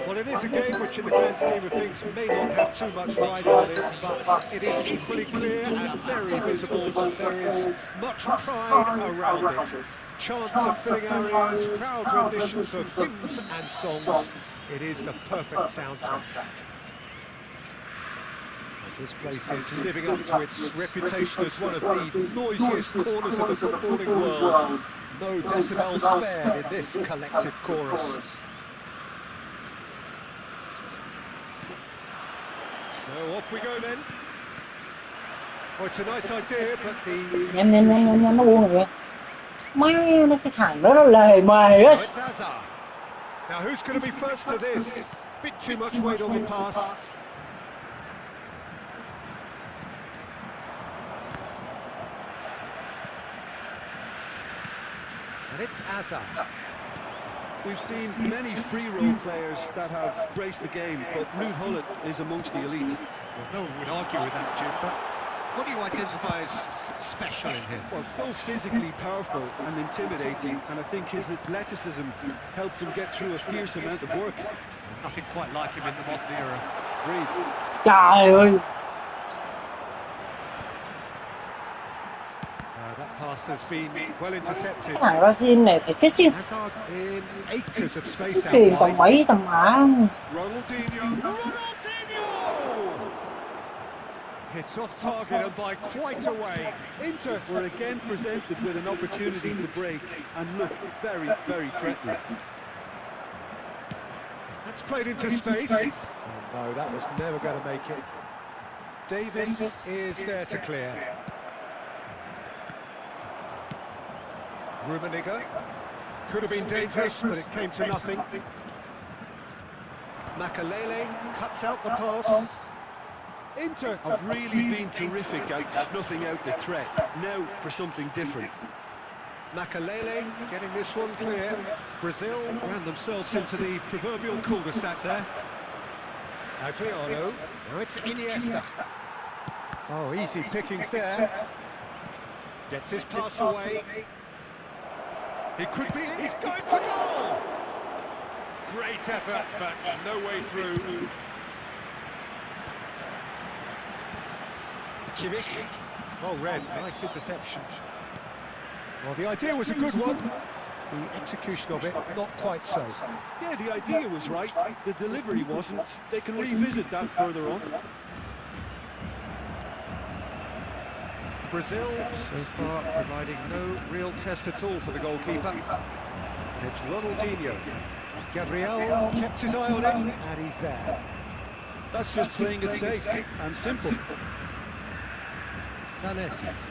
Well, it is a game which in the grand scheme of things may not have too much riding on it, but it is equally clear and very visible that there is much pride around it. Chants of filling our ears, proud renditions of hymns and songs. It is the perfect soundtrack. And this place is living up to its reputation as one of the noisiest corners of the footballing world. No decibels spared in this collective chorus. So off we go then. Oh, it's a nice idea, but the... Nhanh nó buông rồi. Má nó cái thằng đó nó lề mề á. It's Hazard. Now who's going to be first to this? Bit too much weight on the pass. And it's Hazard. We've seen many free-roll players that have braced the game, but Ruud Gullit is amongst the elite. Well, no one would argue with that, Jim, but what do you identify as special in him? Well, so physically powerful and intimidating, and I think his athleticism helps him get through a fierce amount of work. Nothing quite like him in the modern era. Agreed. Trời ơi. That pass has been well intercepted. Cái thằng Brazil này phải chết chứ. Hazard in acres of space out Tiền tầm wide. mấy tầm mã. Ronaldinho! Hits off target and by quite a way. Inter were again presented with an opportunity to break and look very, very threatening. That's played into space. Oh, no, that was never going to make it. Davis is there to clear. Rummenigge. Could have been dangerous, but it came to nothing. Makalele cuts out the pass. Inter have really been terrific at snuffing out the threat. Now for something different. Makalele getting this one clear. Brazil ran themselves into the proverbial cul-de-sac there. Adriano. Now it's Iniesta. Oh, easy pickings there. Gets his pass away. It could be, he's going for goal! Great effort, but no way through. Kimmich. Well read, nice interception. Well, the idea was a good one. The execution of it, not quite so. Yeah, the idea was right, the delivery wasn't. They can revisit that further on. Brazil, so far, providing no real test at all for the goalkeeper. And it's Ronaldinho. Gabriel kept his eye on it, and he's there. That's just playing it safe and simple. Zanetti.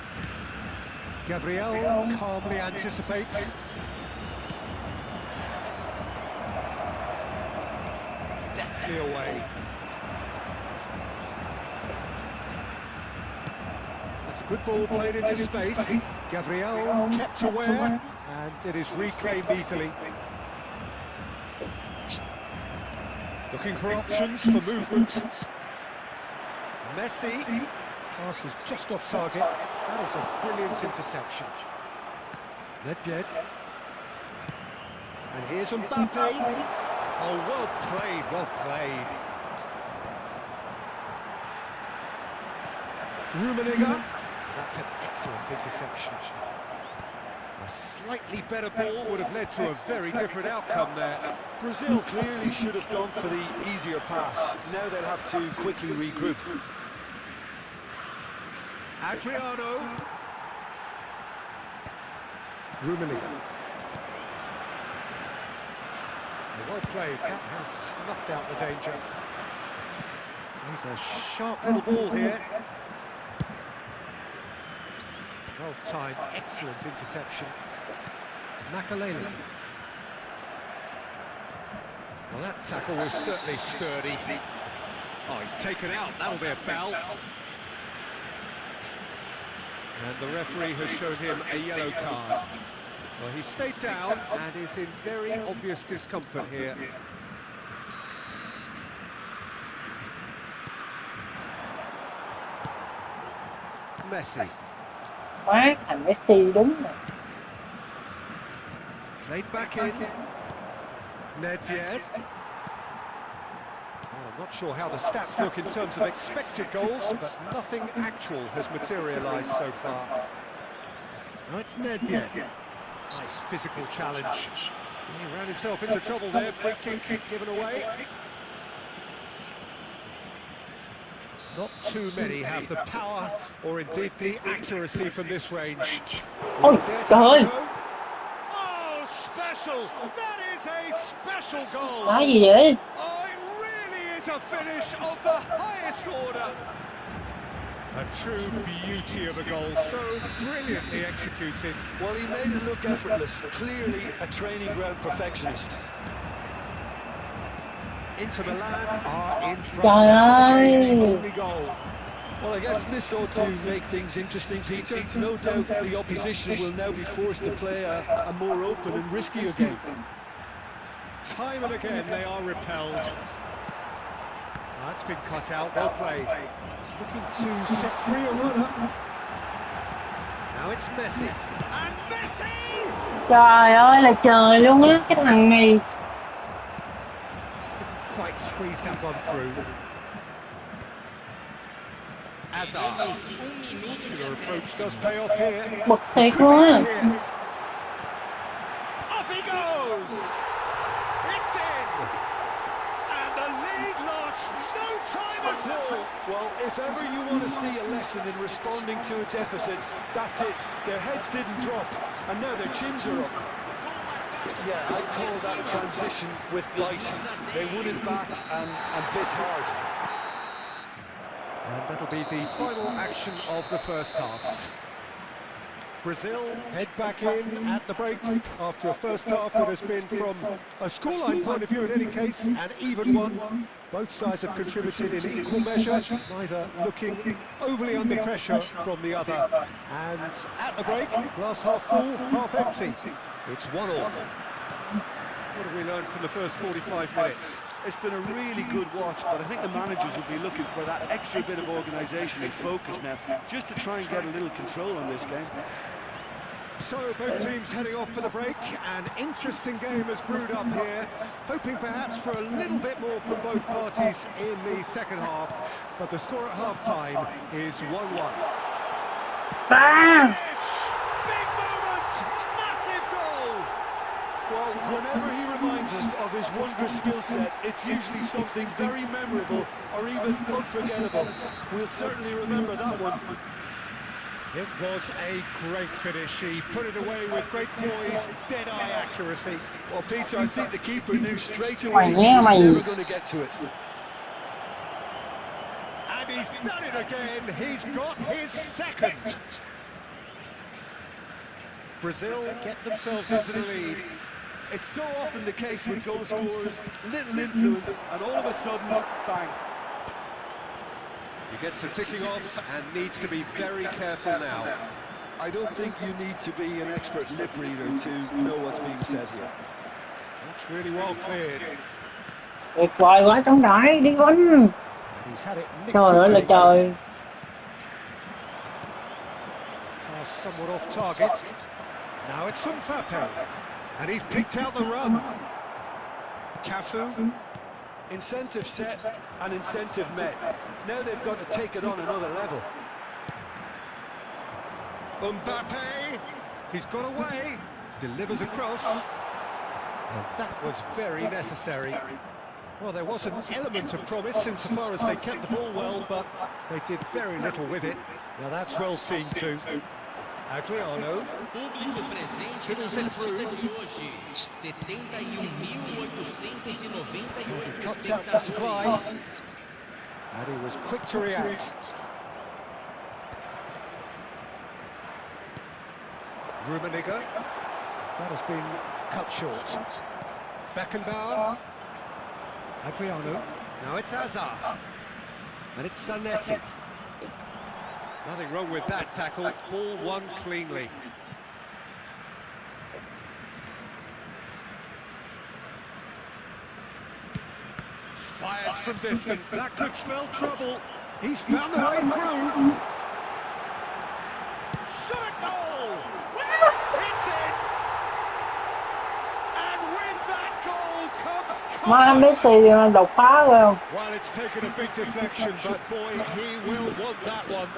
Gabriel calmly anticipates. Deftly away. That's a good ball played into space. Gabriel kept aware, and it is reclaimed easily. Looking for options for movement. Messi. Pass is just off target. That is a brilliant interception. Nedved. And here's Mbappe. Oh, well played, well played. Rummenigge. That's an excellent interception. A slightly better ball would have led to a very different outcome there. Brazil clearly should have gone for the easier pass. Now they'll have to quickly regroup. Adriano. Rummenigge. Well played. That has snuffed out the danger. He's a sharp little ball here. Well timed, excellent interception. Makaleli. Well, that tackle was certainly sturdy. Oh, he's taken out. That'll be a foul. And the referee has shown him a yellow card. Well, he stayed down and is in very obvious discomfort here. Messi. Quá thằng Messi đúng rồi. Played back in. Nedved. Oh, I'm not sure how the stats look in terms of expected goals, but nothing actual has materialised so far. Now it's Nedved. Nice physical challenge. He ran himself into trouble there. Free kick given away. Not too many have the power or indeed the accuracy from this range. Ôi trời ơi, Oh, special! That is a special goal! nói gì vậy? Oh, it really is a finish of the highest order. A true beauty of a goal, so brilliantly executed. Well, he made it look effortless. Clearly a training ground perfectionist. Inter Milan are in front. Trời ơi. Only goal. Well, I guess this ought to make things interesting, Peter. No doubt the opposition will now be forced to play a more open and riskier game. Time and again they are repelled. That's been cut out, well played. He's looking to set free a runner. Now it's Messi. And Messi! Trời ơi là trời luôn á, cái thằng này. Couldn't quite squeeze that one through. Hazard. Muscular approach does pay off here. Bực thiệt luôn á. Off he goes! It's in! And the lead lost no time at all! Well, if ever you want to see a lesson in responding to a deficit, that's it. Their heads didn't drop, and now their chins are up. Yeah, I'd call that transition with bite. They won it back and bit hard. And that'll be the final action of the first half. Brazil head back in at the break after a first half that has been, from a scoreline point of view in any case, an even one. Both sides have contributed in equal measure, neither looking overly under pressure from the other. And at the break, glass half full, half empty. It's 1-1. What have we learned from the first 45 minutes? It's been a really good watch, but I think the managers will be looking for that extra bit of organisation and focus now, just to try and get a little control on this game. So both teams heading off for the break. An interesting game has brewed up here, hoping perhaps for a little bit more from both parties in the second half, but the score at half-time is 1-1. Bang! Big moment! Massive goal! Well, whenever he reminds us of his wondrous skill set, it's usually something very memorable or even unforgettable. We'll certainly remember that one. It was a great finish. He put it away with great poise, dead-eye accuracy. Well, Peter, I think the keeper knew straight away Mày he nghe was mày. never going to get to it. And he's done it again. He's got his second. Brazil get themselves into the lead. It's so often the case with goal scorers, little influence, and all of a sudden, bang. He gets the ticking off and needs to be very careful now. I don't think you need to be an expert lip reader to know what's being said here. That's really well cleared. Tuyệt vời quá Trọng Đại, đi Vinh. And he's had it nicked Trời ơi là away. trời. Pass somewhat off target. Now it's Mbappe. And he's picked out the run. Cafu. Incentive set and incentive met. Now they've got to take it on another level. Mbappe, he's got away, delivers across, and that was very necessary. Well, there was an element of promise insofar as they kept the ball well, but they did very little with it. Now that's well seen too. Adriano Público presente na partida de hoje, 71.898 he cuts out the supply, espectadores. and he was quick to react. Rummenigge, that has been cut short. Beckenbauer, Adriano, now it's Hazard, and it's Zanetti. Nothing wrong with that tackle, ball won cleanly. Fires from distance, that could spell trouble. He's found the way through. Shot goal! It's in! And with that goal comes Mà comfort. Messi đột phá rồi. Well, it's taken a big deflection, but boy, he will want that one.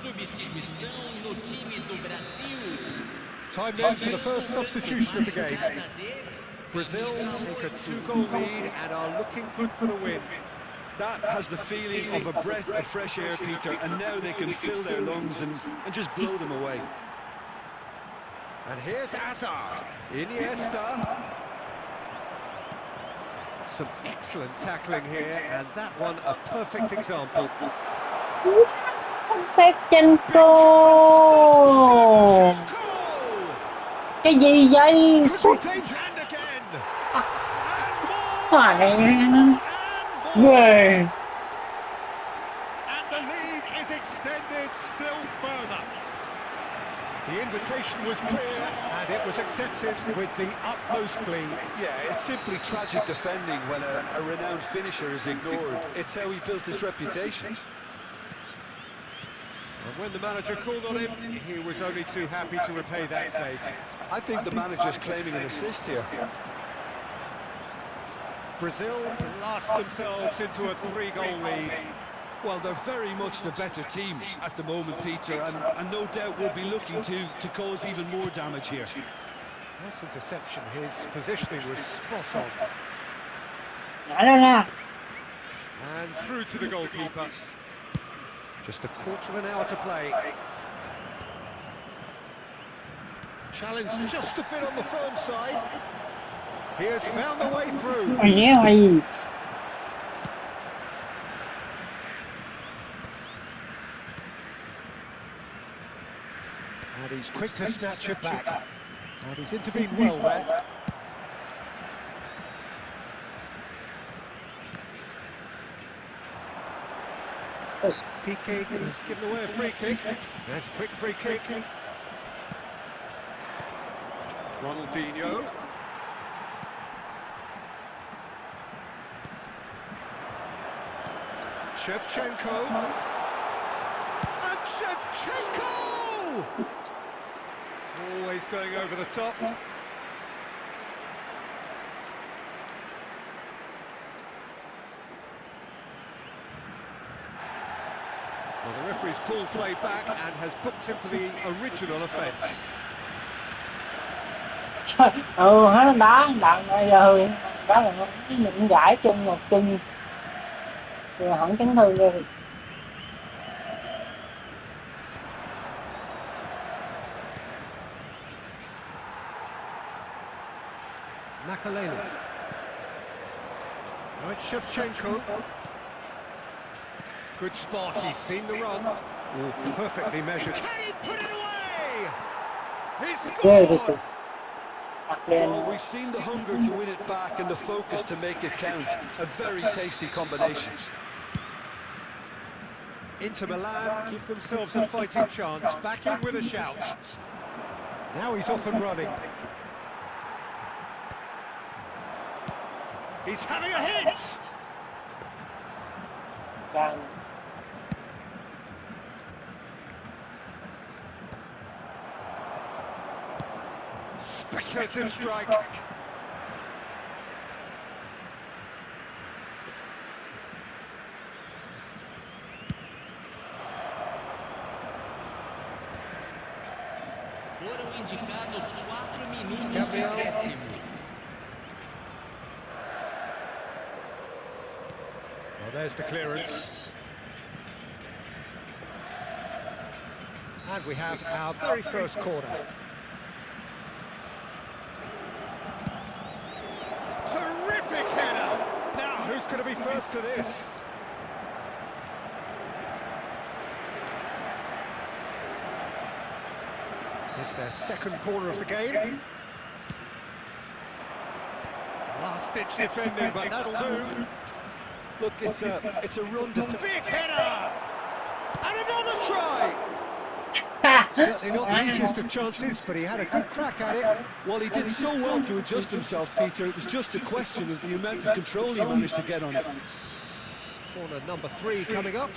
Substituição no time do Brasil. Time then for the first substitution of the game. Brazil take a 2-goal lead and are looking good for the win. That has the feeling of a breath of fresh air, Peter, and now they can fill their lungs and just blow them away. And here's Hazard, Iniesta. Some excellent tackling here, and that one a perfect example. Sechenko. Cái gì vậy? Sút And again. phải ghê. And the lead is extended still further. The invitation was clear, and it was accepted with the utmost glee. Yeah, it's simply tragic defending when a renowned finisher is ignored. It's how he built his reputation. And when the manager called on him, he was only too happy to repay that fate. I think the manager's claiming an assist here. Brazil blast themselves into a 3-goal lead. Well, they're very much the better team at the moment, Peter, and no doubt will be looking to cause even more damage here. Nice interception, his positioning was spot on. Nhả ra nè. And through to the goalkeeper. Just a quarter of an hour to play. Challenge just a bit on the firm side. He has found the way through. Ôi. And he's quick to snatch it back. And he's intervened well there. Piqué has given away a free kick. There's a quick free kick. Ronaldinho. Shevchenko. And Shevchenko! Always going over the top. Well, the referee's pulled play back and has booked him for the original offence. Hắn đá bây giờ đó là nó định gãi chân một chân thì hỏng chấn thương rồi. Makaleli. Now it's Shevchenko. Good spot, he's seen the run. Oh, perfectly measured. Can he put it away? He's Ghê rồi scored! kìa. Đặt lên. Well, we've seen the hunger to win it back and the focus to make it count. A very tasty combination. Inter Milan give themselves a fighting chance, back in with a shout. Now he's off and running. He's having a hit! Gan. Speculative strike. Foram indicados 4 minutos de Gabriel. acréscimo. Well, there's the clearance. And we have our very first corner. Terrific header! Now, who's going to be first to this? It's their second corner of the game. Last-ditch defending, but that'll do. Look, it's a run defense. Big header! And another try! Ha! Certainly not the easiest of chances, but he had a good crack at it. Well, he did so well to adjust himself, Peter. It was just a question of the amount of control he managed to get on it. Corner number 3 coming up.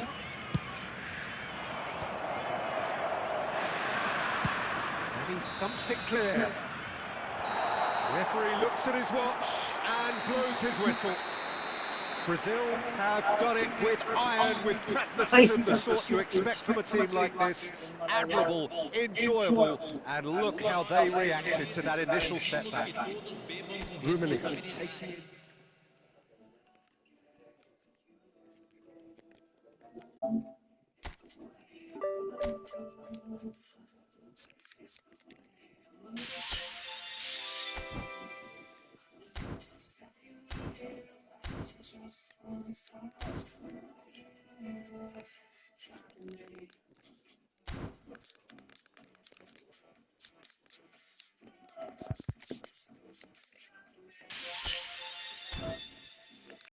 And he thumps it clear. Referee looks at his watch and blows his whistle. Brazil have done it with iron, with pragmatism, the sort you expect from a team like this. Admirable, enjoyable, and look how they reacted to that initial setback. Rummenigge takes it.